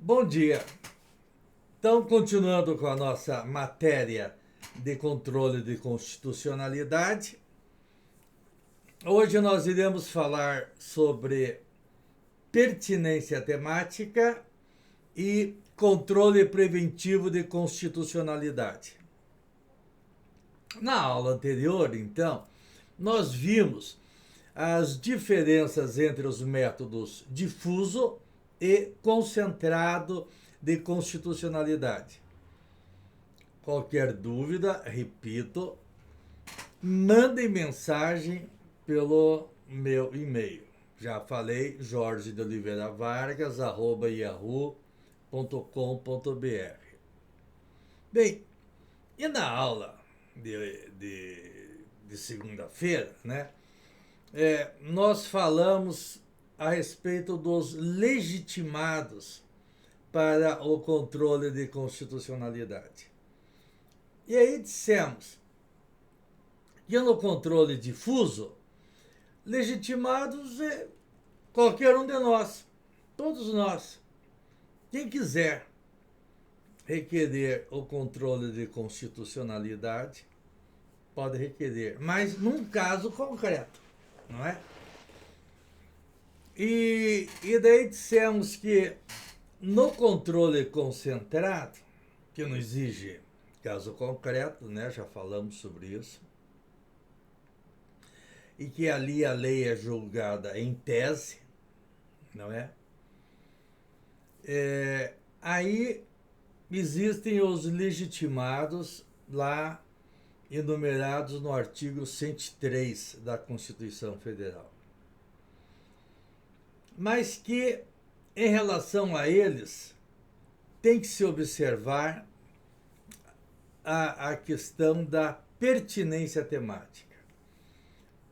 Bom dia. Então, continuando com a nossa matéria de controle de constitucionalidade, hoje nós iremos falar sobre pertinência temática e controle preventivo de constitucionalidade. Na aula anterior, então, nós vimos as diferenças entre os métodos difuso e concentrado de constitucionalidade. Qualquer dúvida, repito, mandem mensagem pelo meu e-mail. Já falei, Jorge de Oliveira Vargas, @yahoo.com.br. Bem, e na aula de segunda-feira, né? Nós falamos a respeito dos legitimados para o controle de constitucionalidade. E aí dissemos que no controle difuso, legitimados é qualquer um de nós, todos nós. Quem quiser requerer o controle de constitucionalidade, pode requerer, mas num caso concreto, não é? E daí dissemos que no controle concentrado, que não exige caso concreto, né? Já falamos sobre isso, e que ali a lei é julgada em tese, não é? Aí existem os legitimados lá enumerados no artigo 103 da Constituição Federal. Mas que, em relação a eles, tem que se observar a questão da pertinência temática.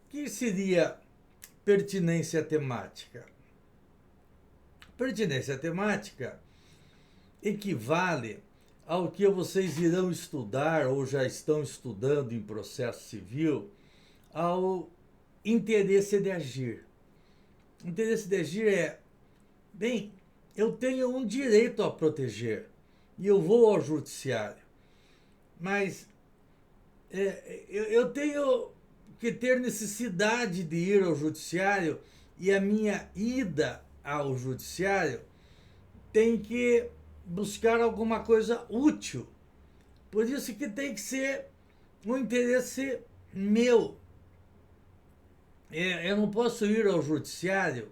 O que seria pertinência temática? Pertinência temática equivale ao que vocês irão estudar ou já estão estudando em processo civil, ao interesse de agir. O interesse de agir é, bem, eu tenho um direito a proteger e eu vou ao judiciário, mas eu tenho que ter necessidade de ir ao judiciário e a minha ida ao judiciário tem que buscar alguma coisa útil. Por isso que tem que ser um interesse meu. Eu não posso ir ao judiciário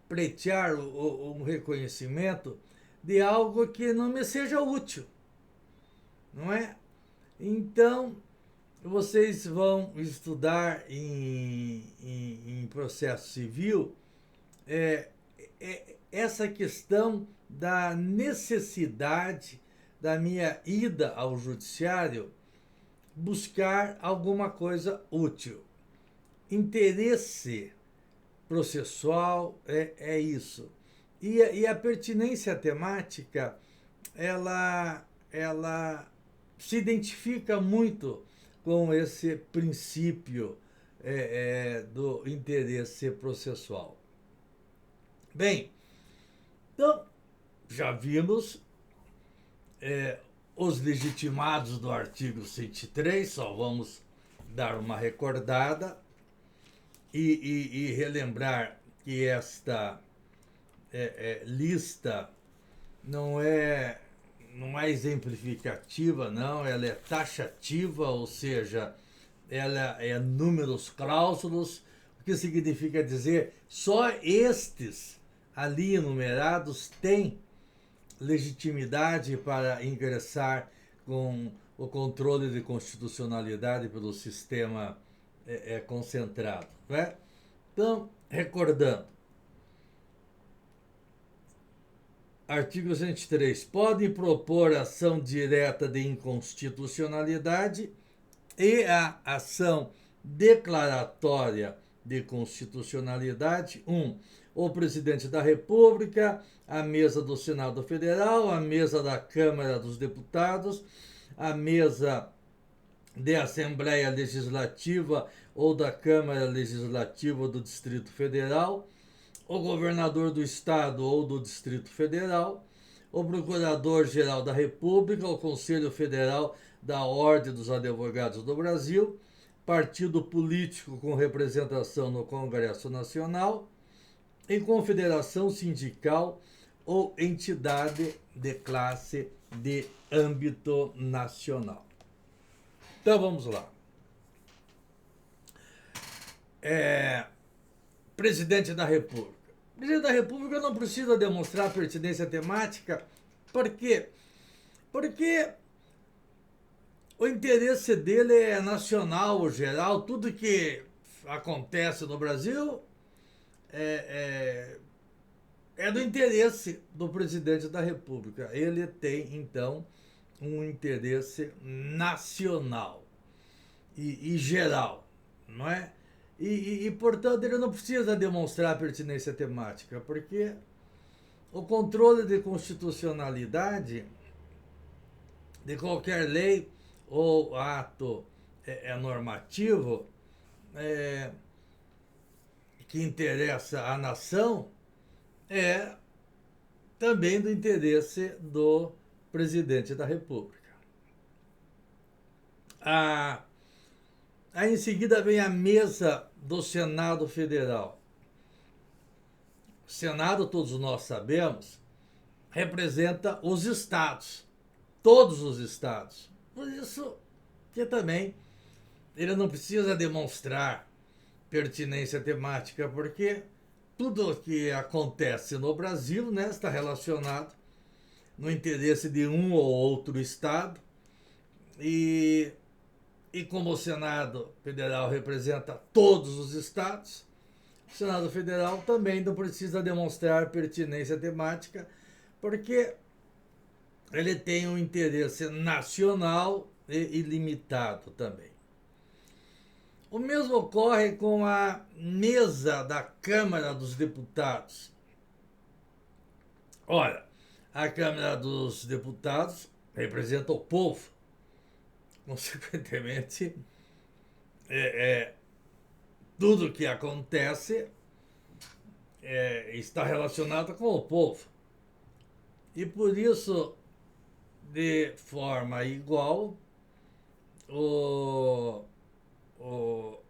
pleitear um reconhecimento de algo que não me seja útil, não é? Então, vocês vão estudar em processo civil essa questão da necessidade da minha ida ao judiciário buscar alguma coisa útil. Interesse processual é isso. E a pertinência temática, ela se identifica muito com esse princípio do interesse processual. Bem, então, já vimos os legitimados do artigo 103, só vamos dar uma recordada e relembrar que esta lista não é exemplificativa, não, ela é taxativa, ou seja, ela é números clausulos, o que significa dizer só estes ali enumerados têm legitimidade para ingressar com o controle de constitucionalidade pelo sistema concentrado. Não é? Então, recordando, artigo 103, podem propor ação direta de inconstitucionalidade e a ação declaratória de constitucionalidade, o presidente da República, a mesa do Senado Federal, a mesa da Câmara dos Deputados, a mesa de Assembleia Legislativa ou da Câmara Legislativa do Distrito Federal, o governador do Estado ou do Distrito Federal, o Procurador-Geral da República, o Conselho Federal da Ordem dos Advogados do Brasil, partido político com representação no Congresso Nacional, em confederação sindical ou entidade de classe de âmbito nacional. Então vamos lá. Presidente da República. O presidente da República não precisa demonstrar pertinência temática. Por quê? Porque o interesse dele é nacional, geral. Tudo que acontece no Brasil é do interesse do presidente da República. Ele tem, então, um interesse nacional e geral, não é? Portanto, ele não precisa demonstrar pertinência temática, porque o controle de constitucionalidade de qualquer lei ou ato normativo que interessa à nação é também do interesse do presidente da República. Aí em seguida vem a mesa do Senado Federal. O Senado, todos nós sabemos, representa os estados, todos os estados. Por isso que também ele não precisa demonstrar pertinência temática, porque tudo o que acontece no Brasil, né, está relacionado no interesse de um ou outro estado. E como o Senado Federal representa todos os estados, o Senado Federal também não precisa demonstrar pertinência temática, porque ele tem um interesse nacional e ilimitado também. O mesmo ocorre com a mesa da Câmara dos Deputados. Ora, a Câmara dos Deputados representa o povo. Consequentemente, tudo que acontece está relacionado com o povo. E por isso, de forma igual,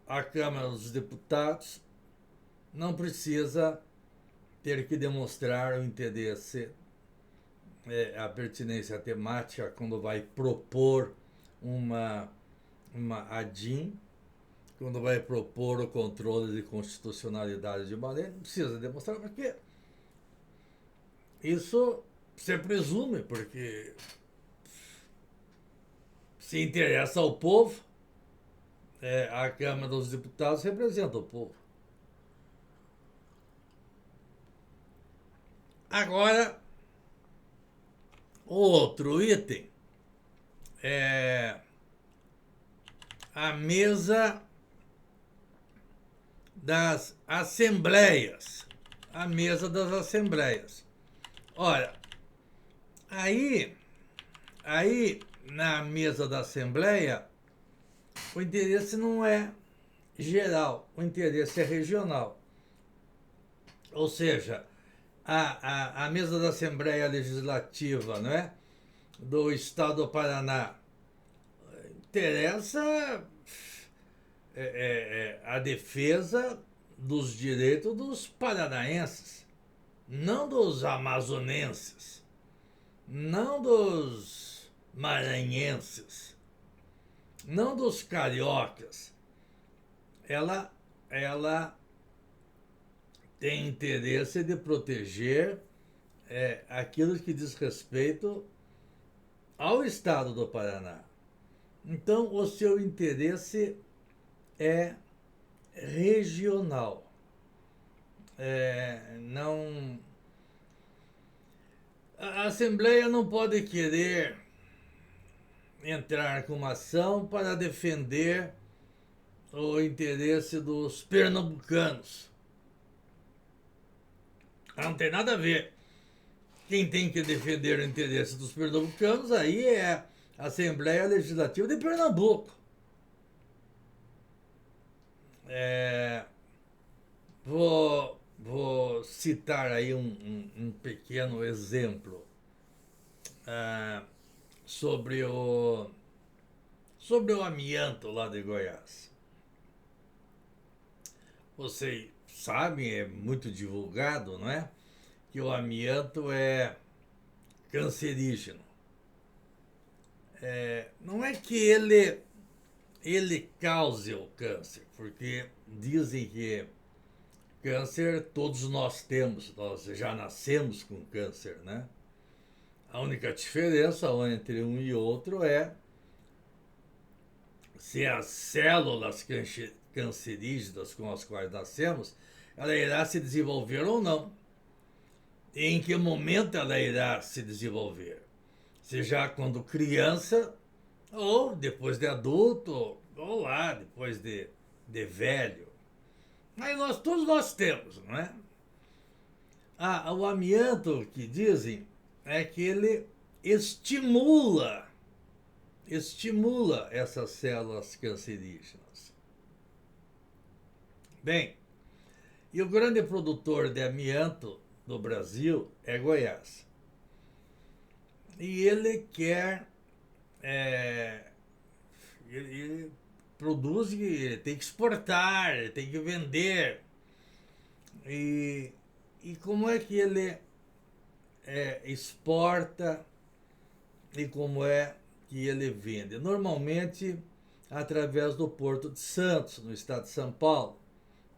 a Câmara dos Deputados não precisa ter que demonstrar o interesse, a pertinência temática quando vai propor uma ADIM, quando vai propor o controle de constitucionalidade de uma lei, não precisa demonstrar, porque isso você presume, porque se interessa ao povo, a Câmara dos Deputados representa o povo. Agora, outro item é a mesa das assembleias. A mesa das assembleias. Ora, aí na mesa da assembleia, o interesse não é geral, o interesse é regional. Ou seja, a mesa da Assembleia Legislativa, não é, do Estado do Paraná, interessa a defesa dos direitos dos paranaenses, não dos amazonenses, não dos maranhenses, não dos cariocas. Ela tem interesse de proteger aquilo que diz respeito ao Estado do Paraná. Então, o seu interesse é regional. A Assembleia não pode querer entrar com uma ação para defender o interesse dos pernambucanos. Não tem nada a ver. Quem tem que defender o interesse dos pernambucanos aí é a Assembleia Legislativa de Pernambuco. Vou citar aí um pequeno exemplo. ah, sobre o amianto lá de Goiás. Vocês sabem, é muito divulgado, não é? Que o amianto é cancerígeno. Não é que ele cause o câncer, porque dizem que câncer todos nós temos, nós já nascemos com câncer, né? A única diferença entre um e outro é se as células cancerígenas com as quais nascemos, ela irá se desenvolver ou não. E em que momento ela irá se desenvolver? Seja quando criança, ou depois de adulto, ou lá, depois de velho. Mas todos nós temos, não é? O amianto, que dizem, é que ele estimula essas células cancerígenas. Bem, e o grande produtor de amianto do Brasil é Goiás. E ele quer. Ele produz e ele tem que exportar, ele tem que vender. E como é que ele exporta e como é que ele vende? Normalmente através do Porto de Santos, no estado de São Paulo.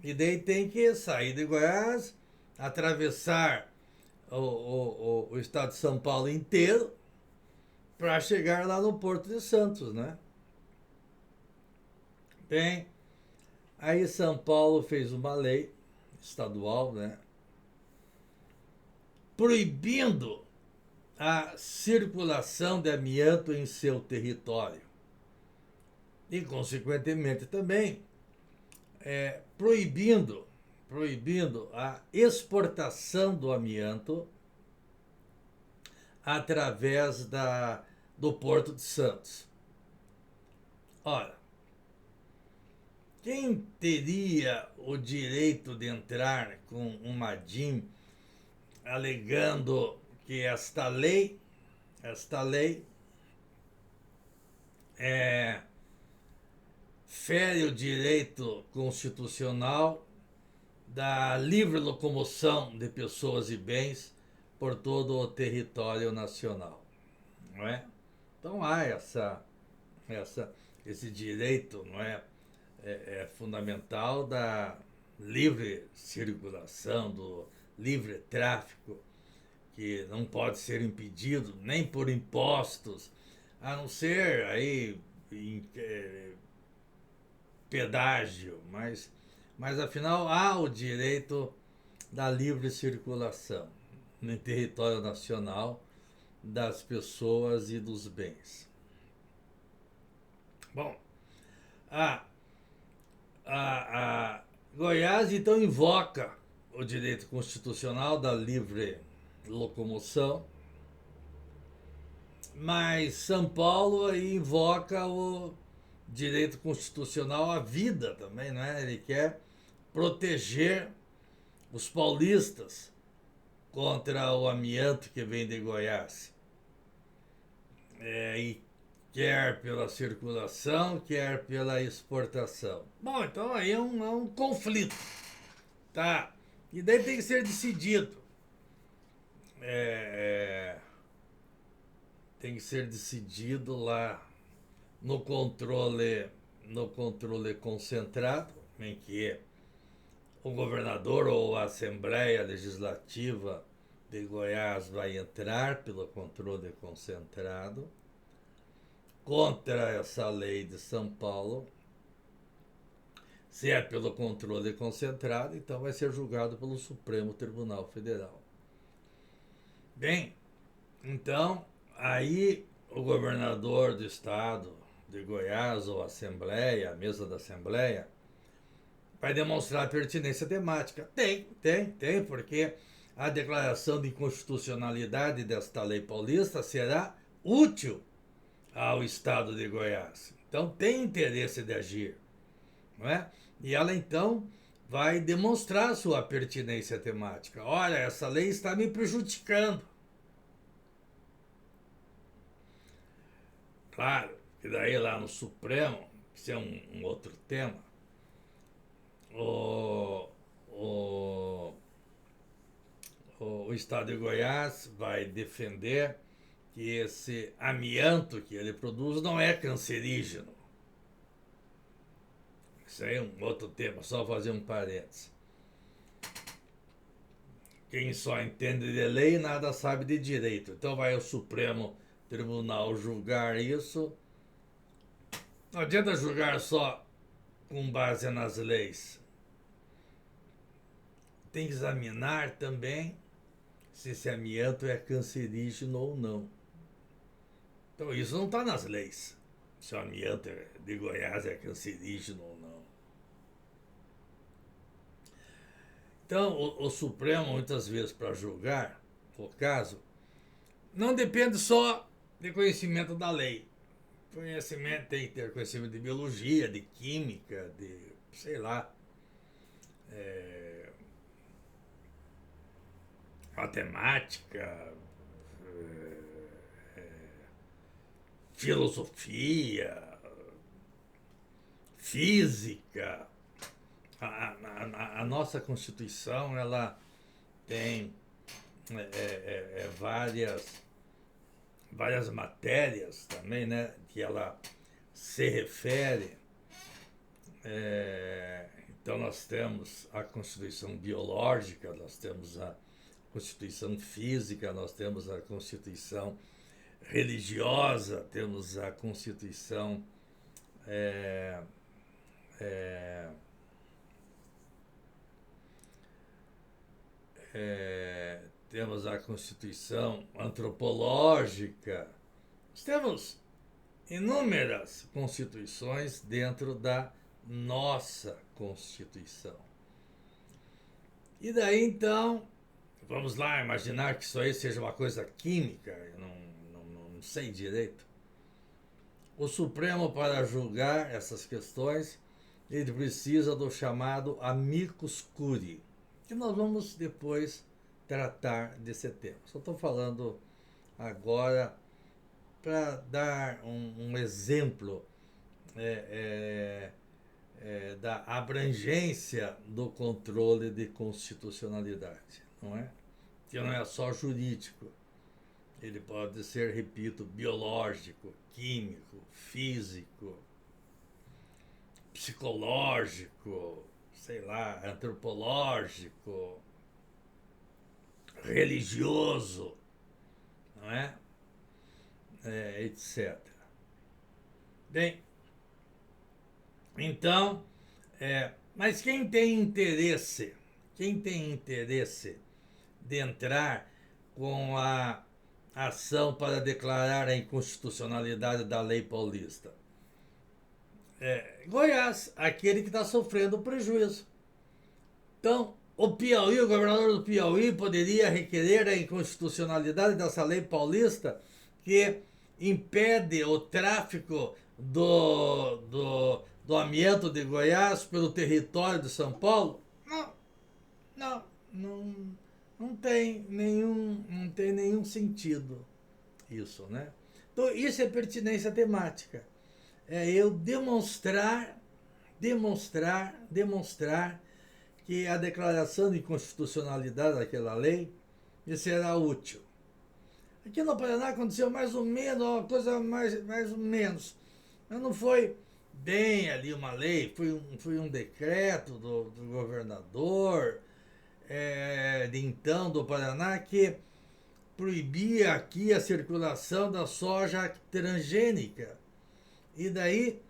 E daí tem que sair de Goiás, atravessar o estado de São Paulo inteiro para chegar lá no Porto de Santos, né? Bem, aí São Paulo fez uma lei estadual, né? Proibindo a circulação de amianto em seu território. E, consequentemente, também proibindo a exportação do amianto através do Porto de Santos. Ora, quem teria o direito de entrar com uma DIN alegando que esta lei fere o direito constitucional da livre locomoção de pessoas e bens por todo o território nacional, não é? Então há esse direito, não é? É fundamental da livre circulação, do livre tráfico, que não pode ser impedido nem por impostos, a não ser aí pedágio, mas afinal há o direito da livre circulação no território nacional das pessoas e dos bens. Bom, a Goiás então invoca o direito constitucional da livre locomoção, mas São Paulo aí invoca o direito constitucional à vida também, não é? Ele quer proteger os paulistas contra o amianto que vem de Goiás. E quer pela circulação, quer pela exportação. Bom, então aí é um conflito, tá? E daí tem que ser decidido. Tem que ser decidido lá no controle concentrado, em que o governador ou a Assembleia Legislativa de Goiás vai entrar pelo controle concentrado contra essa lei de São Paulo. Se é pelo controle concentrado, então vai ser julgado pelo Supremo Tribunal Federal. Bem, então, aí o governador do estado de Goiás, ou a Assembleia, a mesa da Assembleia, vai demonstrar pertinência temática. Tem, porque a declaração de inconstitucionalidade desta lei paulista será útil ao estado de Goiás. Então tem interesse de agir, não é? E ela então vai demonstrar sua pertinência temática. Olha, essa lei está me prejudicando. Claro, que daí lá no Supremo, isso é um outro tema, o, o, o Estado de Goiás vai defender que esse amianto que ele produz não é cancerígeno. Isso aí é um outro tema, só fazer um parênteses. Quem só entende de lei nada sabe de direito. Então vai o Supremo Tribunal julgar isso. Não adianta julgar só com base nas leis. Tem que examinar também se esse amianto é cancerígeno ou não. Então isso não está nas leis. Se o amianto de Goiás é cancerígeno ou não. Então o Supremo, muitas vezes, para julgar o caso, não depende só de conhecimento da lei. Conhecimento tem que ter conhecimento de biologia, de química, de, sei lá, matemática, filosofia, física. A nossa Constituição, ela tem várias matérias também, né, que ela se refere. Então nós temos a Constituição biológica, nós temos a Constituição física, nós temos a Constituição religiosa, temos a Constituição temos a Constituição antropológica. Nós temos inúmeras constituições dentro da nossa Constituição. E daí então, vamos lá imaginar que isso aí seja uma coisa química, eu não sei direito. O Supremo, para julgar essas questões, ele precisa do chamado amicus curiae, que nós vamos depois tratar desse tema. Só estou falando agora para dar um exemplo da abrangência do controle de constitucionalidade, não é? Que não é só jurídico, ele pode ser, repito, biológico, químico, físico, psicológico, sei lá, antropológico, religioso, não é? Etc. Bem, então, mas quem tem interesse de entrar com a ação para declarar a inconstitucionalidade da lei paulista? Goiás, aquele que está sofrendo prejuízo. Então, o Piauí, o governador do Piauí, poderia requerer a inconstitucionalidade dessa lei paulista que impede o tráfico do amianto de Goiás pelo território de São Paulo? Não tem nenhum sentido isso, né? Então, isso é pertinência temática. É eu demonstrar que a declaração de inconstitucionalidade daquela lei será útil. Aqui no Paraná aconteceu mais ou menos, uma coisa mais ou menos. Mas não foi bem ali uma lei, foi um decreto do governador de então do Paraná que proibia aqui a circulação da soja transgênica. E daí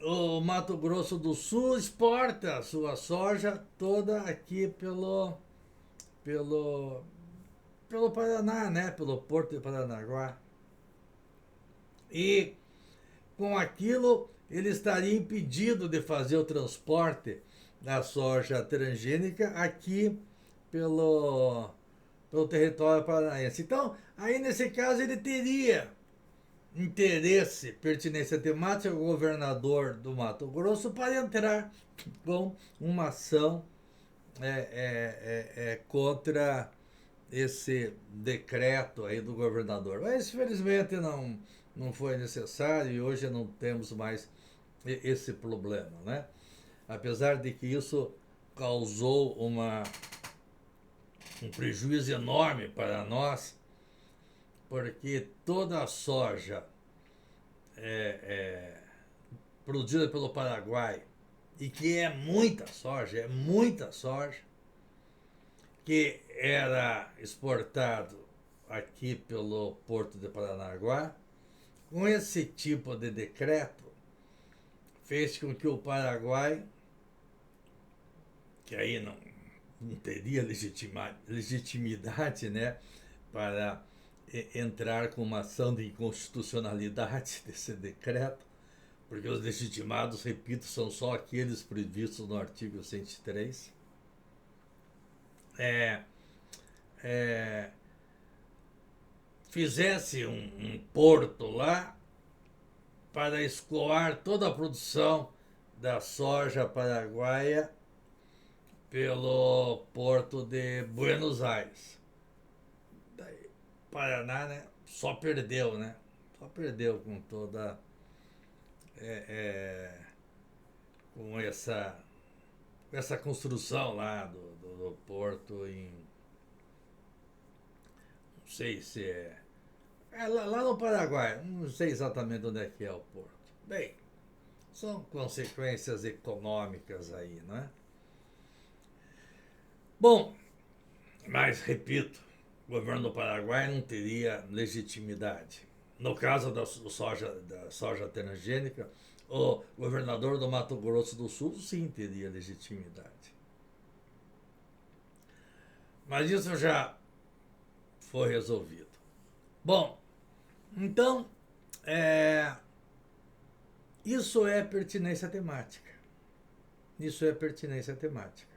o Mato Grosso do Sul exporta a sua soja toda aqui pelo Paraná, né? Pelo Porto de Paranaguá. E com aquilo ele estaria impedido de fazer o transporte da soja transgênica aqui pelo território paranaense. Então, aí nesse caso ele teria interesse, pertinência temática ao governador do Mato Grosso para entrar com uma ação contra esse decreto aí do governador. Mas infelizmente não foi necessário e hoje não temos mais esse problema, né? Apesar de que isso causou um prejuízo enorme para nós, porque toda a soja é, produzida pelo Paraguai, e que é muita soja, que era exportado aqui pelo Porto de Paranaguá, com esse tipo de decreto, fez com que o Paraguai, que aí não teria legitimidade, né, para entrar com uma ação de inconstitucionalidade desse decreto, porque os legitimados, repito, são só aqueles previstos no artigo 103, fizesse um porto lá para escoar toda a produção da soja paraguaia pelo porto de Buenos Aires. Daí, Paraná, né, só perdeu, né? Só perdeu com toda... com essa construção lá do porto em... Não sei se lá no Paraguai, não sei exatamente onde é que é o porto. Bem, são consequências econômicas aí, não é? Bom, mas repito, o governo do Paraguai não teria legitimidade. No caso da soja transgênica, o governador do Mato Grosso do Sul sim teria legitimidade. Mas isso já foi resolvido. Bom, então, isso é pertinência temática. Isso é pertinência temática.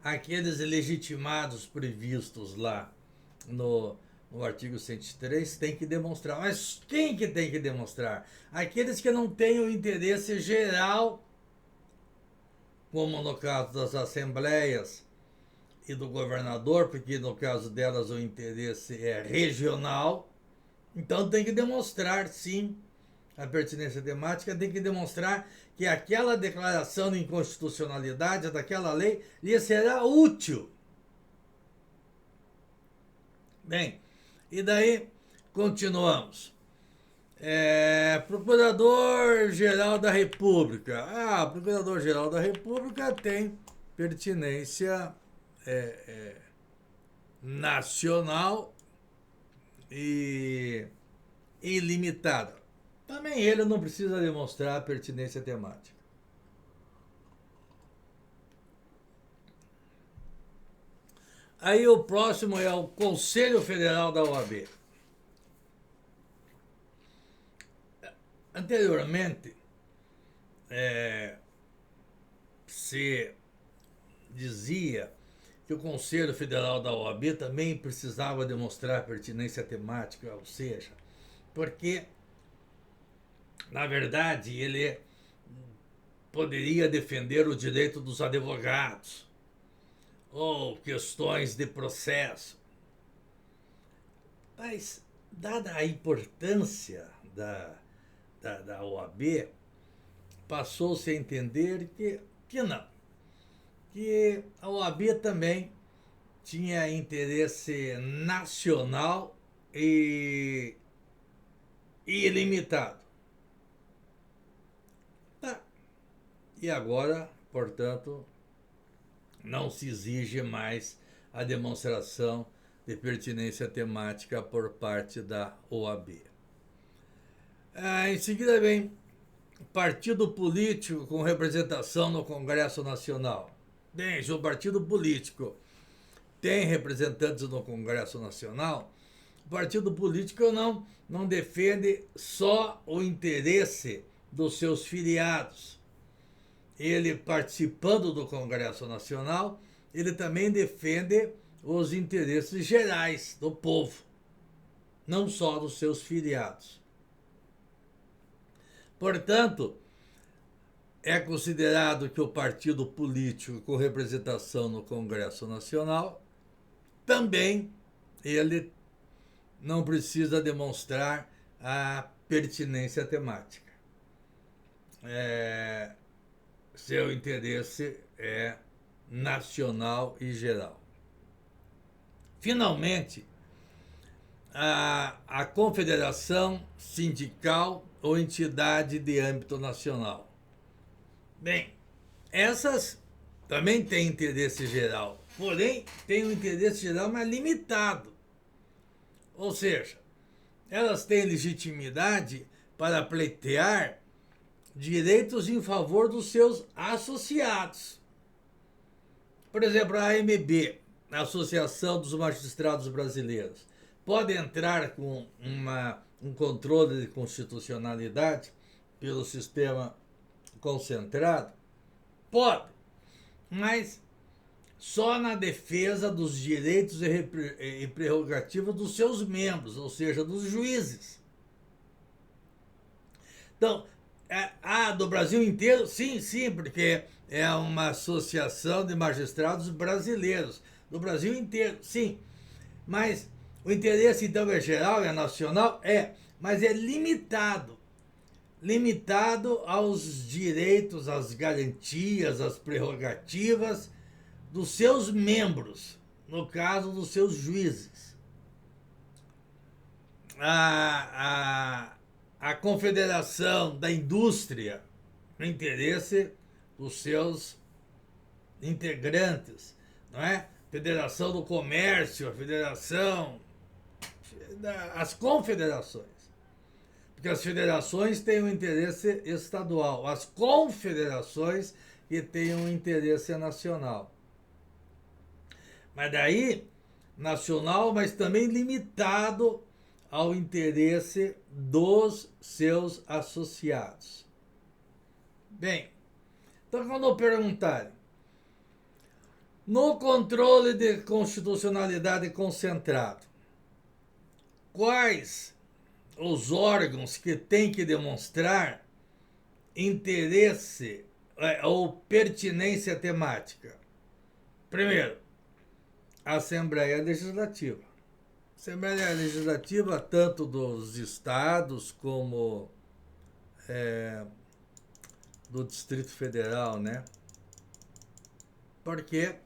Aqueles legitimados previstos lá no artigo 103 têm que demonstrar. Mas quem que tem que demonstrar? Aqueles que não têm o interesse geral, como no caso das assembleias e do governador, porque no caso delas o interesse é regional. Então tem que demonstrar, sim, a pertinência temática, tem que demonstrar que aquela declaração de inconstitucionalidade daquela lei lhe será útil. Bem, e daí continuamos. Procurador-Geral da República. O Procurador-Geral da República tem pertinência nacional e ilimitada. Também ele não precisa demonstrar pertinência temática. Aí o próximo é o Conselho Federal da OAB. Anteriormente, se dizia que o Conselho Federal da OAB também precisava demonstrar pertinência temática, ou seja, porque, na verdade, ele poderia defender o direito dos advogados ou questões de processo. Mas, dada a importância da OAB, passou-se a entender que não, que a OAB também tinha interesse nacional e ilimitado. E agora, portanto, não se exige mais a demonstração de pertinência temática por parte da OAB. Em seguida vem partido político com representação no Congresso Nacional. Bem, se o partido político tem representantes no Congresso Nacional, o partido político não defende só o interesse dos seus filiados. Ele, participando do Congresso Nacional, ele também defende os interesses gerais do povo, não só dos seus filiados. Portanto, é considerado que o partido político com representação no Congresso Nacional também ele não precisa demonstrar a pertinência temática. Seu interesse é nacional e geral. Finalmente, a confederação sindical ou entidade de âmbito nacional. Bem, essas também têm interesse geral, porém têm um interesse geral mais limitado. Ou seja, elas têm legitimidade para pleitear direitos em favor dos seus associados. Por exemplo, a AMB, a Associação dos Magistrados Brasileiros, pode entrar com um controle de constitucionalidade pelo sistema concentrado? Pode, mas só na defesa dos direitos e prerrogativas dos seus membros, ou seja, dos juízes. Então, do Brasil inteiro? Sim, porque é uma associação de magistrados brasileiros. Do Brasil inteiro, sim. Mas o interesse, então, é geral, é nacional? Mas é limitado. Limitado aos direitos, às garantias, às prerrogativas dos seus membros, no caso dos seus juízes. A Confederação da Indústria, no interesse dos seus integrantes, não é? Federação do Comércio, a Federação, as confederações. Porque as federações têm um interesse estadual, as confederações que têm um interesse nacional. Mas daí, nacional, mas também limitado ao interesse dos seus associados. Bem, então quando perguntarem, no controle de constitucionalidade concentrado, quais os órgãos que têm que demonstrar interesse ou pertinência temática? Primeiro, a Assembleia Legislativa. Assembleia Legislativa, tanto dos estados como do Distrito Federal, né? Por quê?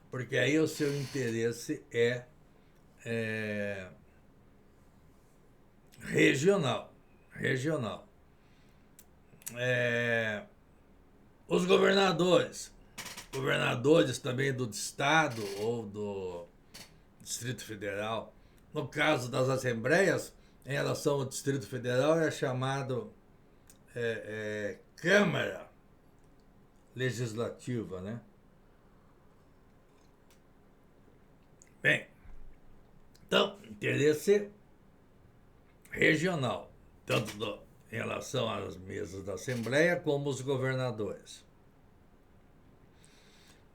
Porque aí o seu interesse é regional. Os governadores também do estado ou do Distrito Federal. No caso das assembleias, em relação ao Distrito Federal, é chamado Câmara Legislativa, né? Bem, então, interesse regional, tanto em relação às mesas da Assembleia como os governadores.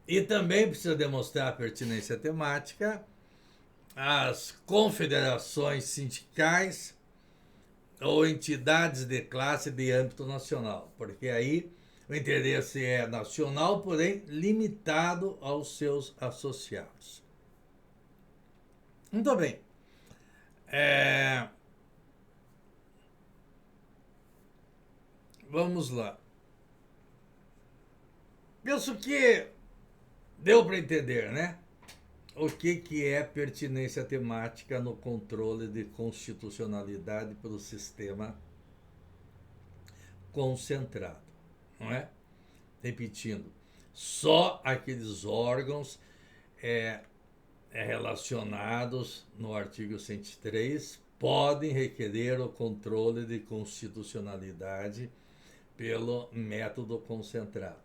E também precisa demonstrar a pertinência temática as confederações sindicais ou entidades de classe de âmbito nacional, porque aí o interesse é nacional, porém limitado aos seus associados. Muito bem. Vamos lá. Penso que deu para entender, né? O que é pertinência temática no controle de constitucionalidade pelo sistema concentrado, não é? Repetindo, só aqueles órgãos relacionados no artigo 103 podem requerer o controle de constitucionalidade pelo método concentrado.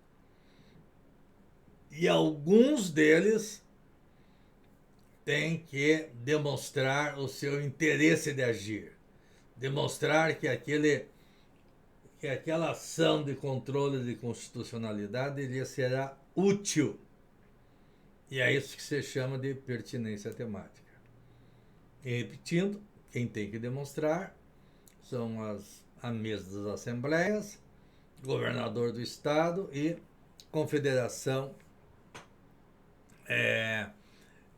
E alguns deles têm que demonstrar o seu interesse de agir, demonstrar que aquela ação de controle de constitucionalidade lhe será útil. E é isso que se chama de pertinência temática. E repetindo, quem tem que demonstrar são a mesa das assembleias, governador do estado e confederação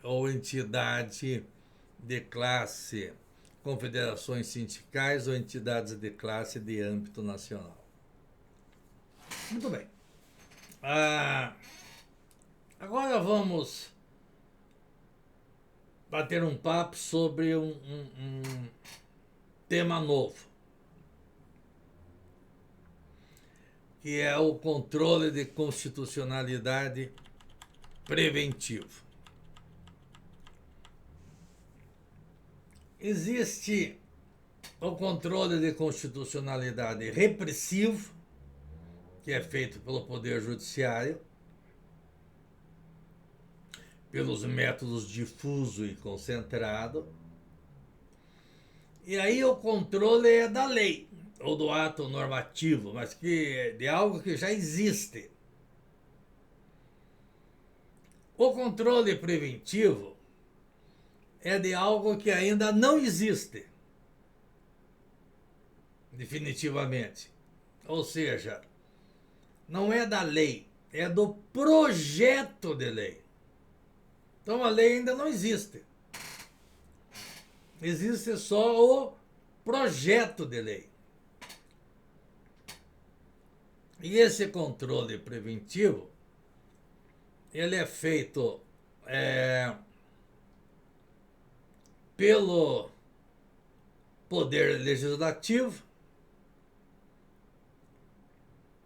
ou entidade de classe, confederações sindicais ou entidades de classe de âmbito nacional. Muito bem. Agora vamos bater um papo sobre um tema novo, que é o controle de constitucionalidade preventivo. Existe o controle de constitucionalidade repressivo, que é feito pelo Poder Judiciário, pelos métodos difuso e concentrado. E aí o controle é da lei, ou do ato normativo, mas de algo que já existe. O controle preventivo é de algo que ainda não existe, definitivamente. Ou seja, não é da lei, é do projeto de lei. Então a lei ainda não existe. Existe só o projeto de lei. E esse controle preventivo, ele é feito pelo Poder Legislativo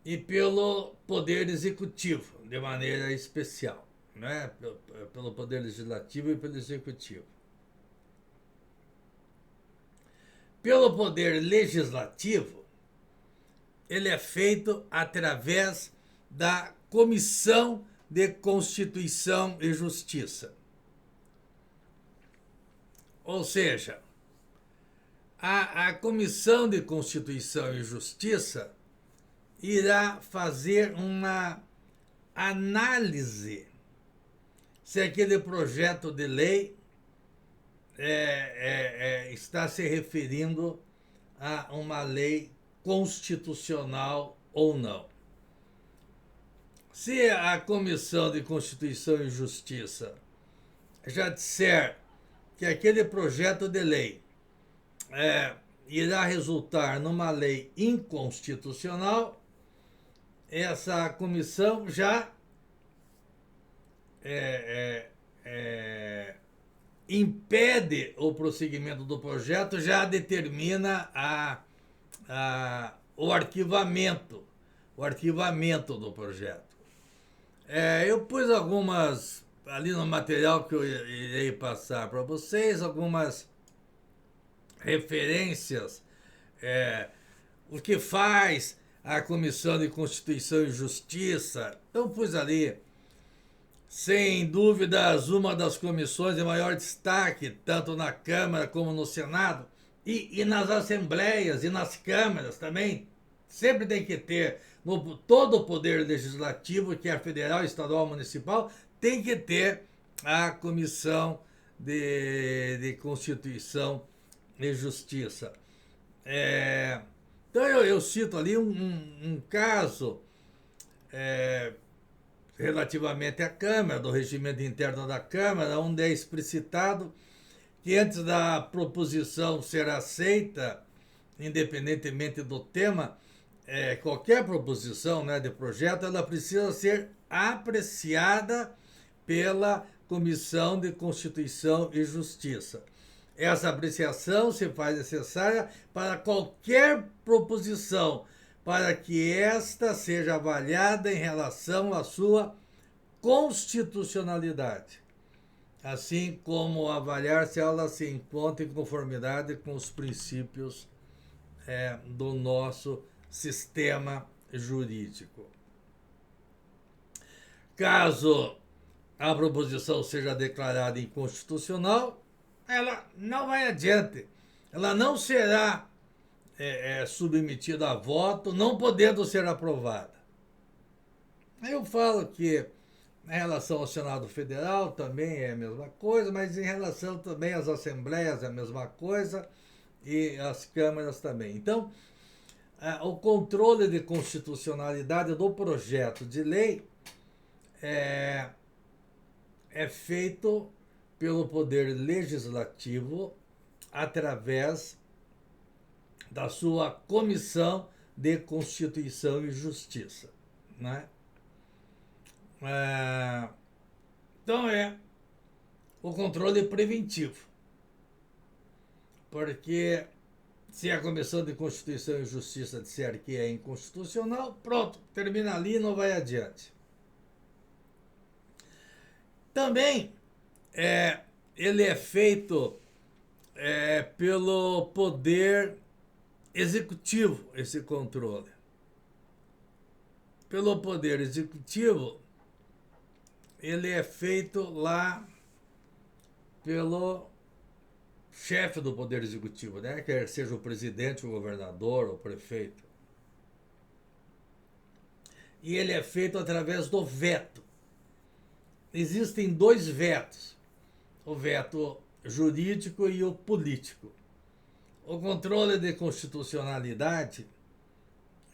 e pelo Poder Executivo, de maneira especial, né? Pelo Poder Legislativo e pelo Executivo. Pelo Poder Legislativo, ele é feito através da Comissão de Constituição e Justiça. Ou seja, a Comissão de Constituição e Justiça irá fazer uma análise se aquele projeto de lei está se referindo a uma lei constitucional ou não. Se a Comissão de Constituição e Justiça já disser que aquele projeto de lei irá resultar numa lei inconstitucional, essa comissão já impede o prosseguimento do projeto, já determina o arquivamento do projeto. Eu pus algumas, ali no material que eu irei passar para vocês, algumas referências, o que faz a Comissão de Constituição e Justiça. Então pus ali, sem dúvidas, uma das comissões de maior destaque, tanto na Câmara como no Senado, e nas assembleias e nas câmaras também. Sempre tem que ter, todo o poder legislativo, que é federal, estadual, municipal, tem que ter a Comissão de Constituição e Justiça. Então eu cito ali um caso relativamente à Câmara, do regimento interno da Câmara, onde é explicitado que antes da proposição ser aceita, independentemente do tema, qualquer proposição, né, de projeto, ela precisa ser apreciada pela Comissão de Constituição e Justiça. Essa apreciação se faz necessária para qualquer proposição, para que esta seja avaliada em relação à sua constitucionalidade, assim como avaliar se ela se encontra em conformidade com os princípios do nosso sistema jurídico. Caso a proposição seja declarada inconstitucional, ela não vai adiante, ela não será submetida a voto, não podendo ser aprovada. Eu falo que em relação ao Senado Federal também é a mesma coisa, mas em relação também às assembleias é a mesma coisa e às câmaras também. Então, o controle de constitucionalidade do projeto de lei é feito pelo poder legislativo através da sua Comissão de Constituição e Justiça, né? Então o controle preventivo, porque se a Comissão de Constituição e Justiça disser que é inconstitucional, pronto, termina ali e não vai adiante. Também ele é feito pelo poder executivo, esse controle. Pelo poder executivo, ele é feito lá pelo chefe do poder executivo, né? Quer seja o presidente, o governador, o prefeito. E ele é feito através do veto. Existem dois vetos, o veto jurídico e o político. O controle de constitucionalidade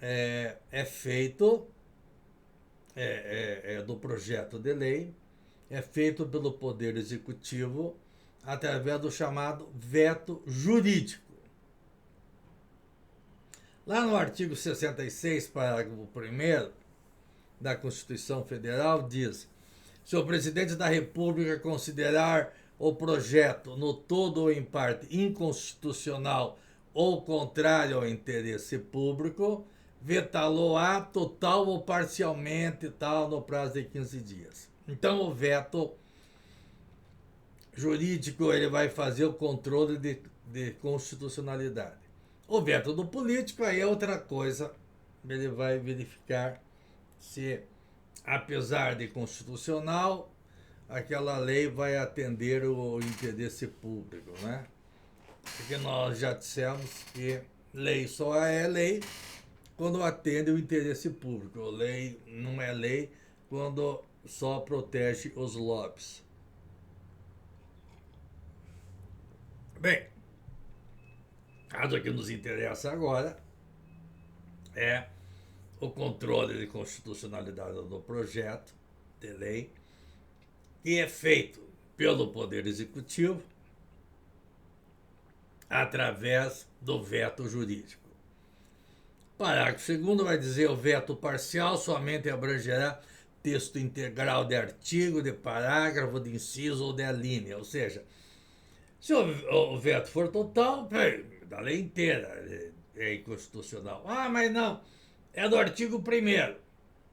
é feito do projeto de lei, é feito pelo Poder Executivo através do chamado veto jurídico. Lá no artigo 66, parágrafo 1º da Constituição Federal, diz: se o presidente da República considerar o projeto no todo ou em parte inconstitucional ou contrário ao interesse público, vetá-lo-á total ou parcialmente tal no prazo de 15 dias. Então o veto jurídico ele vai fazer o controle de constitucionalidade. O veto do político aí é outra coisa, ele vai verificar se, apesar de constitucional, aquela lei vai atender o interesse público, né? Porque nós já dissemos que lei só é lei quando atende o interesse público. Lei não é lei quando só protege os lobbies. Bem, caso que nos interessa agora é o controle de constitucionalidade do projeto de lei, que é feito pelo Poder Executivo através do veto jurídico. Parágrafo 2º vai dizer: o veto parcial somente abrangerá texto integral de artigo, de parágrafo, de inciso ou de alínea. Ou seja, se o veto for total, da lei inteira é inconstitucional. Ah, mas não, é do artigo 1º,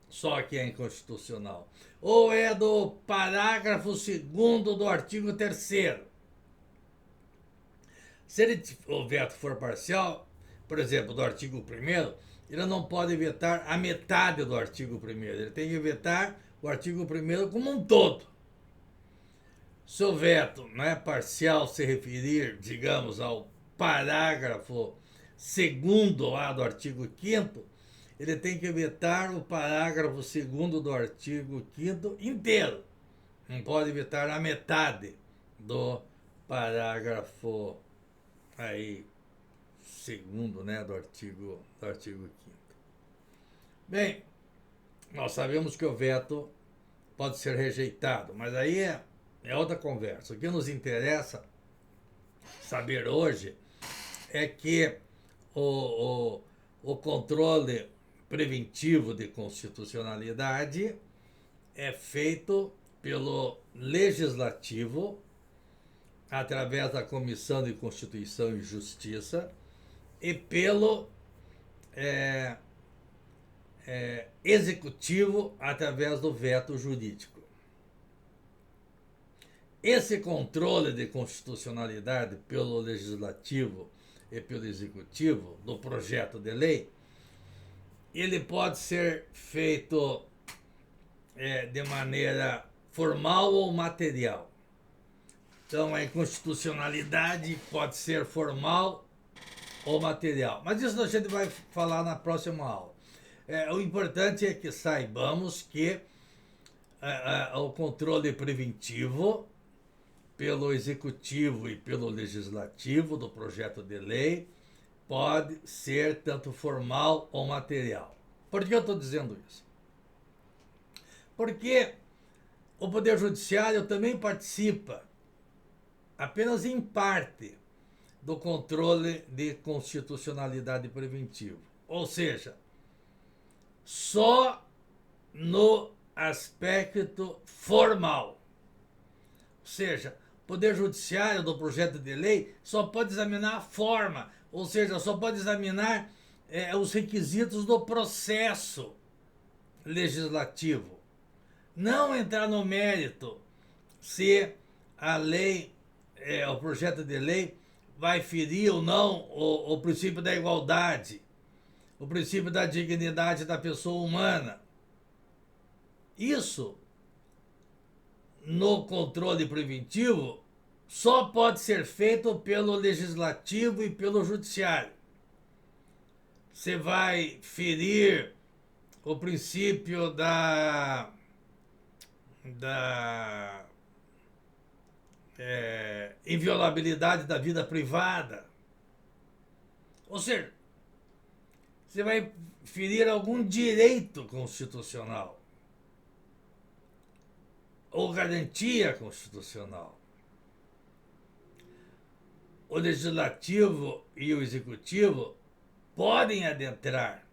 só que é inconstitucional. Ou é do parágrafo 2º do artigo 3º. Se o veto for parcial, por exemplo, do artigo 1º, ele não pode vetar a metade do artigo 1º. Ele tem que vetar o artigo 1º como um todo. Se o veto parcial se referir, digamos, ao parágrafo 2º lá do artigo 5º, ele tem que vetar o parágrafo 2º do artigo 5º inteiro. Não pode vetar a metade do parágrafo aí 2º, do artigo 5º. Bem, nós sabemos que o veto pode ser rejeitado, mas aí é outra conversa. O que nos interessa saber hoje é que o controle preventivo de constitucionalidade é feito pelo Legislativo através da Comissão de Constituição e Justiça e pelo Executivo através do veto jurídico. Esse controle de constitucionalidade pelo Legislativo e pelo Executivo do projeto de lei, ele pode ser feito de maneira formal ou material. Então, a inconstitucionalidade pode ser formal ou material. Mas isso a gente vai falar na próxima aula. O importante é que saibamos que o controle preventivo pelo Executivo e pelo Legislativo do projeto de lei pode ser tanto formal ou material. Por que eu estou dizendo isso? Porque o Poder Judiciário também participa apenas em parte do controle de constitucionalidade preventivo. Ou seja, só no aspecto formal. Ou seja, o Poder Judiciário do projeto de lei só pode examinar a forma, ou seja, só pode examinar os requisitos do processo legislativo. Não entrar no mérito se a lei, o projeto de lei, vai ferir ou não o princípio da igualdade, o princípio da dignidade da pessoa humana. Isso, no controle preventivo, só pode ser feito pelo legislativo e pelo judiciário. Você vai ferir o princípio da inviolabilidade da vida privada. Ou seja, você vai ferir algum direito constitucional ou garantia constitucional. O legislativo e o executivo podem adentrar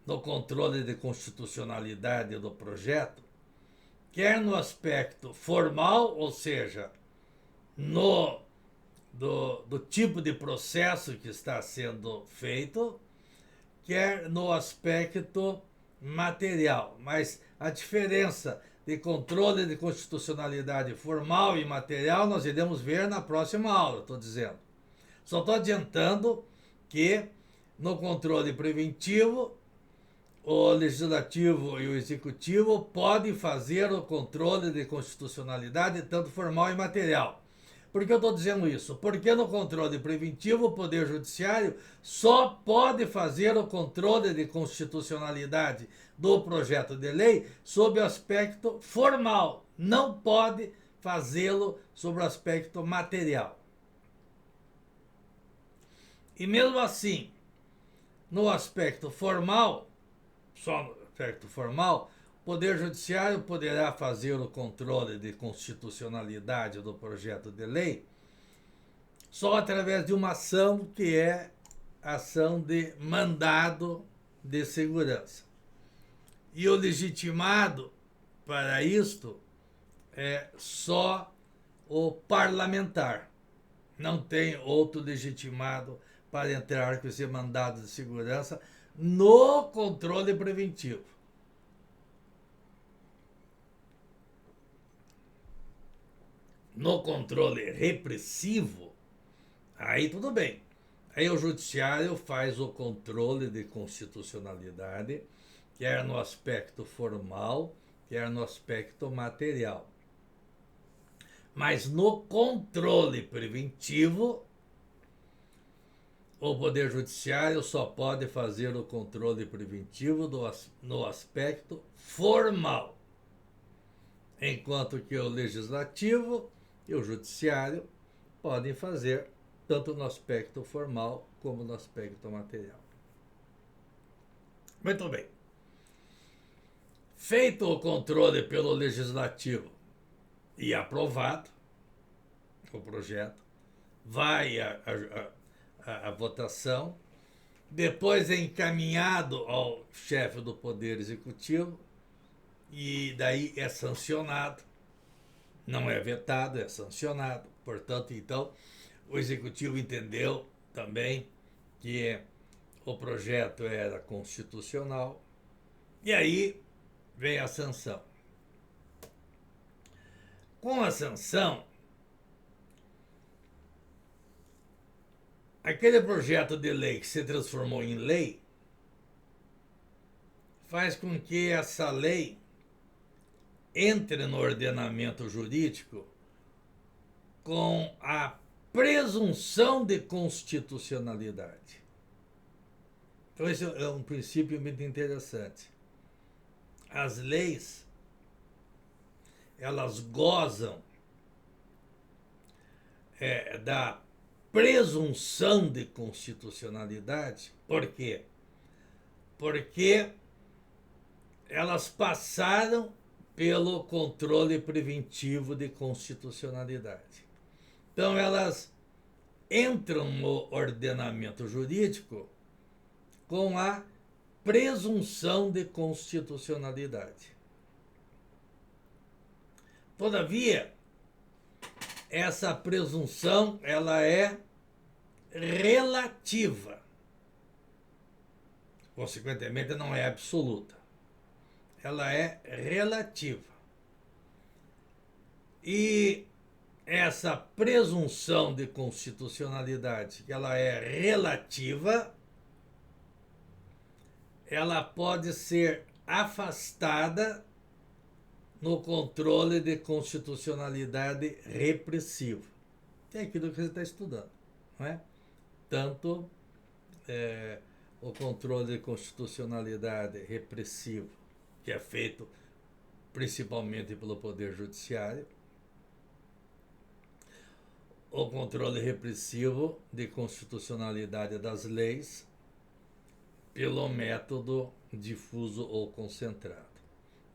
no controle de constitucionalidade do projeto, quer no aspecto formal, ou seja, do tipo de processo que está sendo feito, quer no aspecto material. Mas a diferença de controle de constitucionalidade formal e material nós iremos ver na próxima aula, estou dizendo. Só estou adiantando que no controle preventivo, o legislativo e o executivo podem fazer o controle de constitucionalidade, tanto formal e material. Por que eu estou dizendo isso? Porque no controle preventivo, o Poder Judiciário só pode fazer o controle de constitucionalidade do projeto de lei sob o aspecto formal, não pode fazê-lo sobre o aspecto material. E mesmo assim, no aspecto formal, só no aspecto formal, o Poder Judiciário poderá fazer o controle de constitucionalidade do projeto de lei só através de uma ação que é ação de mandado de segurança. E o legitimado para isto é só o parlamentar. Não tem outro legitimado para entrar com esse mandado de segurança no controle preventivo. No controle repressivo, aí tudo bem. Aí o judiciário faz o controle de constitucionalidade, quer no aspecto formal, quer no aspecto material. Mas no controle preventivo, o Poder Judiciário só pode fazer o controle preventivo no aspecto formal, enquanto que o Legislativo e o Judiciário podem fazer tanto no aspecto formal como no aspecto material. Muito bem. Feito o controle pelo Legislativo e aprovado o projeto, vai a votação, depois é encaminhado ao chefe do Poder Executivo e daí é sancionado, não é vetado, é sancionado. Portanto, então, o Executivo entendeu também que o projeto era constitucional e aí vem a sanção. Com a sanção, aquele projeto de lei que se transformou em lei faz com que essa lei entre no ordenamento jurídico com a presunção de constitucionalidade. Então esse é um princípio muito interessante. As leis, elas gozam da presunção de constitucionalidade. Por quê? Porque elas passaram pelo controle preventivo de constitucionalidade. Então, elas entram no ordenamento jurídico com a presunção de constitucionalidade. Todavia, essa presunção ela é relativa. Consequentemente, não é absoluta. Ela é relativa. E essa presunção de constitucionalidade, que ela é relativa, ela pode ser afastada no controle de constitucionalidade repressivo. É aquilo que você está estudando, não é? Tanto o controle de constitucionalidade repressivo, que é feito principalmente pelo Poder Judiciário, o controle repressivo de constitucionalidade das leis pelo método difuso ou concentrado.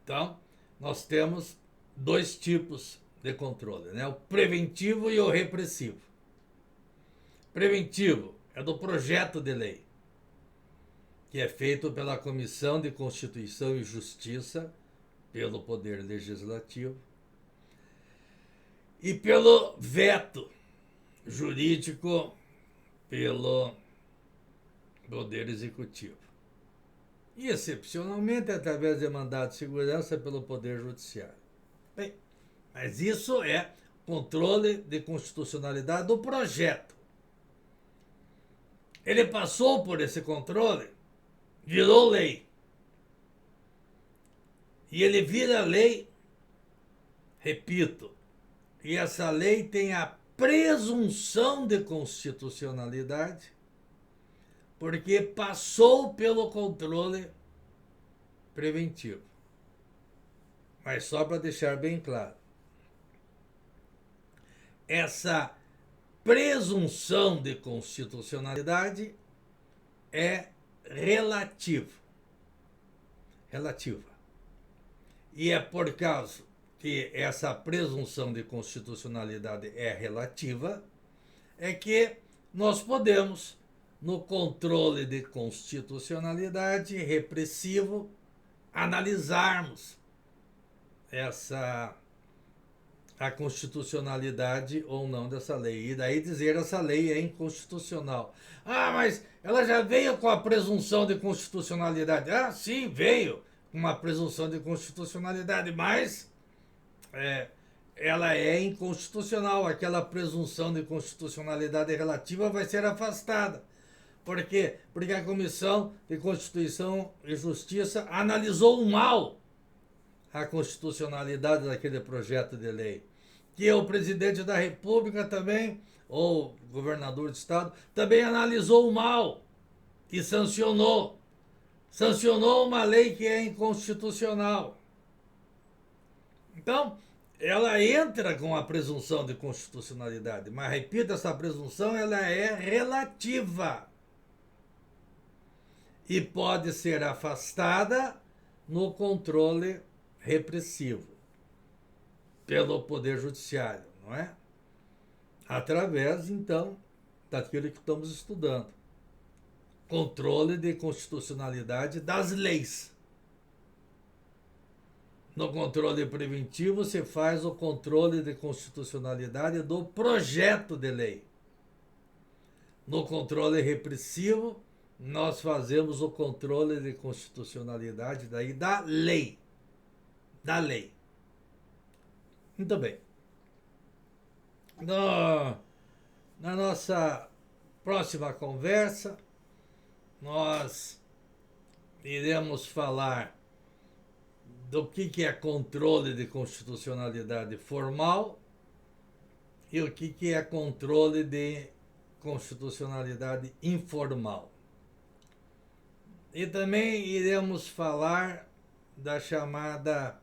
Então, nós temos dois tipos de controle, né? O preventivo e o repressivo. Preventivo é do projeto de lei, que é feito pela Comissão de Constituição e Justiça, pelo Poder Legislativo, e pelo veto jurídico pelo Poder Executivo. E, excepcionalmente, através de mandado de segurança pelo Poder Judiciário. Bem, mas isso é controle de constitucionalidade do projeto. Ele passou por esse controle, virou lei. E ele vira lei, repito, e essa lei tem a presunção de constitucionalidade, porque passou pelo controle preventivo. Mas só para deixar bem claro, essa presunção de constitucionalidade é relativa. E é por causa que essa presunção de constitucionalidade é relativa, é que nós podemos, no controle de constitucionalidade repressivo, analisarmos a constitucionalidade ou não dessa lei. E daí dizer essa lei é inconstitucional. Ah, mas ela já veio com a presunção de constitucionalidade. Ah, sim, veio com uma presunção de constitucionalidade, mas ela é inconstitucional. Aquela presunção de constitucionalidade relativa vai ser afastada. Por quê? Porque a Comissão de Constituição e Justiça analisou mal a constitucionalidade daquele projeto de lei. Que o presidente da República também, ou governador de estado, também analisou mal e sancionou. Sancionou uma lei que é inconstitucional. Então, ela entra com a presunção de constitucionalidade, mas repito, essa presunção ela é relativa e pode ser afastada no controle repressivo pelo Poder Judiciário, não é? Através, então, daquilo que estamos estudando. Controle de constitucionalidade das leis. No controle preventivo, se faz o controle de constitucionalidade do projeto de lei. No controle repressivo, nós fazemos o controle de constitucionalidade daí da lei. Da lei. Muito bem. Na nossa próxima conversa, nós iremos falar do que é controle de constitucionalidade formal e o que é controle de constitucionalidade informal. E também iremos falar da chamada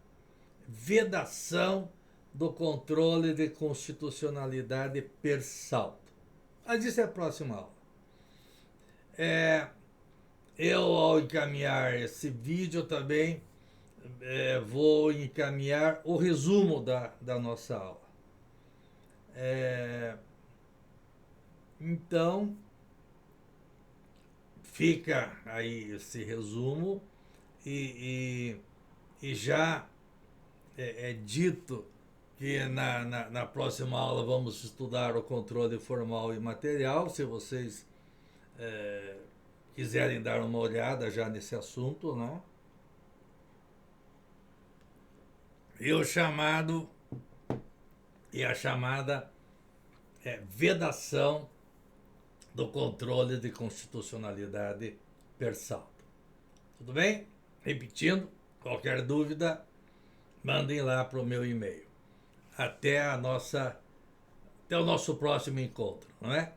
vedação do controle de constitucionalidade per salto. Mas isso é a próxima aula. Eu, ao encaminhar esse vídeo, também vou encaminhar o resumo da nossa aula. Então, fica aí esse resumo e já é dito que na próxima aula vamos estudar o controle formal e material. Se vocês quiserem dar uma olhada já nesse assunto, né? E o chamado e a chamada vedação do controle de constitucionalidade per saldo. Tudo bem? Repetindo, qualquer dúvida, mandem lá para o meu e-mail. Até o nosso próximo encontro, não é?